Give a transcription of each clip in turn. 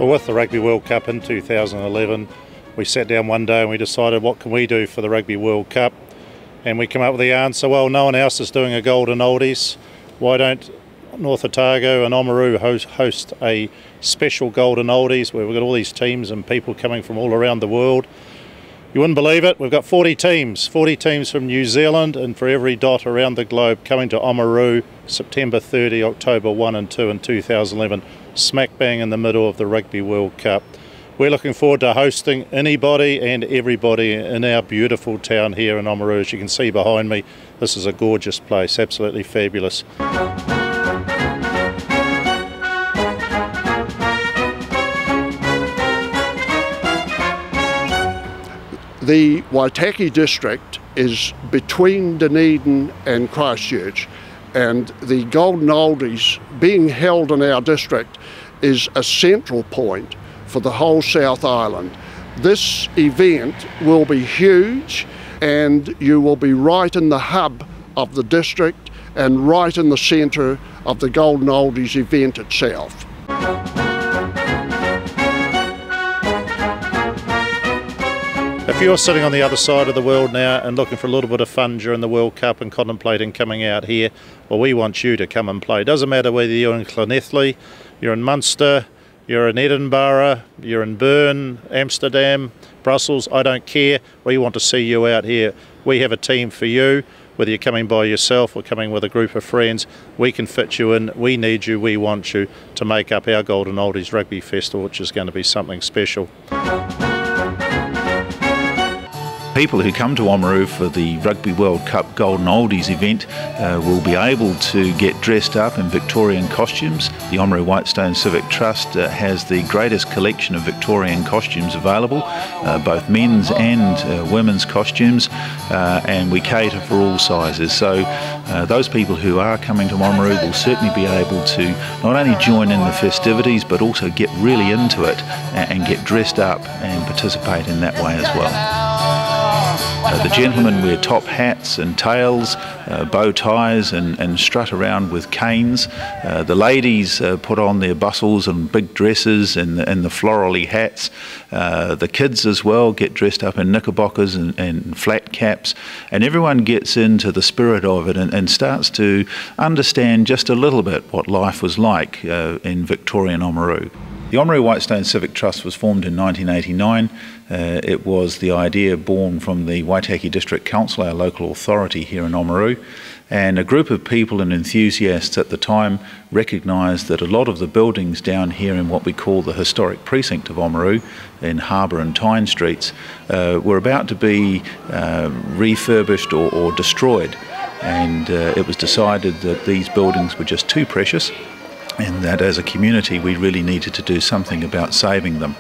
Well, with the Rugby World Cup in 2011, we sat down one day and we decided what can we do for the Rugby World Cup, and we came up with the answer, well, no one else is doing a Golden Oldies. Why don't North Otago and Oamaru host a special Golden Oldies where we've got all these teams and people coming from all around the world. You wouldn't believe it, we've got 40 teams from New Zealand and for every dot around the globe coming to Oamaru September 30, October 1 and 2 in 2011, smack bang in the middle of the Rugby World Cup. We're looking forward to hosting anybody and everybody in our beautiful town here in Oamaru. As you can see behind me, this is a gorgeous place, absolutely fabulous. The Waitaki district is between Dunedin and Christchurch, and the Golden Oldies being held in our district is a central point for the whole South Island. This event will be huge, and you will be right in the hub of the district and right in the centre of the Golden Oldies event itself. If you're sitting on the other side of the world now and looking for a little bit of fun during the World Cup and contemplating coming out here, well, we want you to come and play. It doesn't matter whether you're in Llanelli, you're in Munster, you're in Edinburgh, you're in Bern, Amsterdam, Brussels, I don't care. We want to see you out here. We have a team for you. Whether you're coming by yourself or coming with a group of friends, we can fit you in. We need you, we want you to make up our Golden Oldies Rugby Festival, which is going to be something special. People who come to Oamaru for the Rugby World Cup Golden Oldies event will be able to get dressed up in Victorian costumes. The Oamaru Whitestone Civic Trust has the greatest collection of Victorian costumes available, both men's and women's costumes, and we cater for all sizes. So those people who are coming to Oamaru will certainly be able to not only join in the festivities but also get really into it and get dressed up and participate in that way as well. The gentlemen wear top hats and tails, bow ties and strut around with canes. The ladies put on their bustles and big dresses and the florally hats. The kids as well get dressed up in knickerbockers and flat caps, and everyone gets into the spirit of it and starts to understand just a little bit what life was like in Victorian Oamaru. The Oamaru Whitestone Civic Trust was formed in 1989. It was the idea born from the Waitaki District Council, our local authority here in Oamaru, and a group of people and enthusiasts at the time recognised that a lot of the buildings down here in what we call the historic precinct of Oamaru, in Harbour and Tyne Streets, were about to be refurbished or destroyed, and it was decided that these buildings were just too precious and that as a community we really needed to do something about saving them.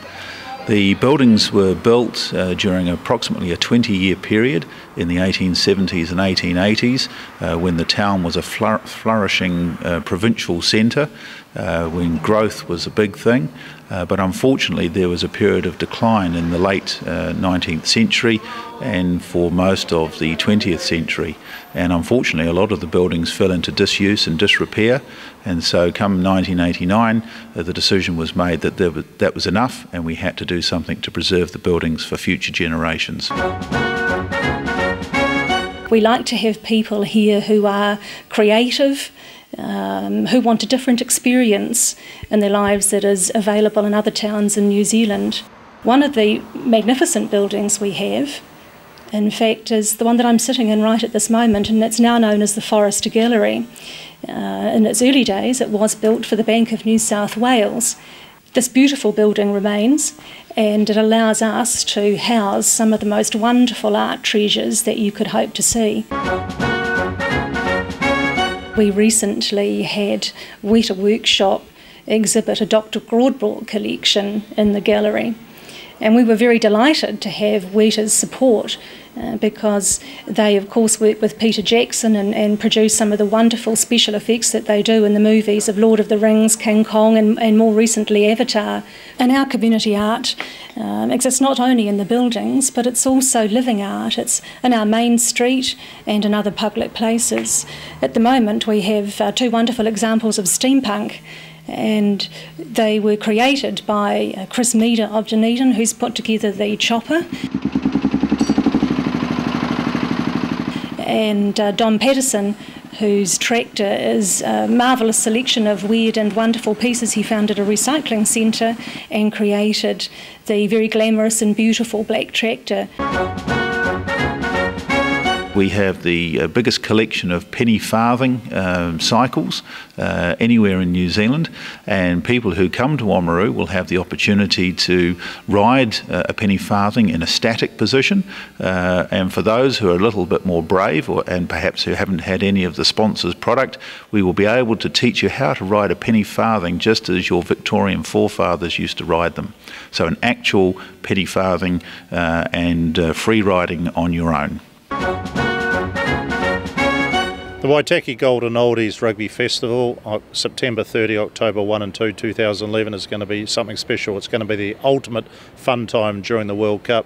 The buildings were built during approximately a 20-year period in the 1870s and 1880s when the town was a flourishing provincial centre, when growth was a big thing, but unfortunately there was a period of decline in the late 19th century and for most of the 20th century, and unfortunately a lot of the buildings fell into disuse and disrepair, and so come 1989 the decision was made that that was enough and we had to do something to preserve the buildings for future generations. We like to have people here who are creative, who want a different experience in their lives that is available in other towns in New Zealand. One of the magnificent buildings we have, in fact, is the one that I'm sitting in right at this moment, and it's now known as the Forrester Gallery. In its early days it was built for the Bank of New South Wales. This beautiful building remains, and it allows us to house some of the most wonderful art treasures that you could hope to see. We recently had Weta Workshop exhibit a Dr. Broadbrought collection in the gallery, and we were very delighted to have Weta's support because they of course work with Peter Jackson and produce some of the wonderful special effects that they do in the movies of Lord of the Rings, King Kong and more recently Avatar. And our community art exists not only in the buildings but it's also living art. It's in our main street and in other public places. At the moment we have two wonderful examples of steampunk, and they were created by Chris Meader of Dunedin, who's put together the chopper, and Don Patterson, whose tractor is a marvellous selection of weird and wonderful pieces he found at a recycling centre, and created the very glamorous and beautiful black tractor. We have the biggest collection of penny farthing cycles anywhere in New Zealand, and people who come to Oamaru will have the opportunity to ride a penny farthing in a static position, and for those who are a little bit more brave and perhaps who haven't had any of the sponsors' product, we will be able to teach you how to ride a penny farthing just as your Victorian forefathers used to ride them. So an actual penny farthing and free riding on your own. The Waitaki Golden Oldies Rugby Festival, September 30, October 1 and 2, 2011, is going to be something special. It's going to be the ultimate fun time during the World Cup.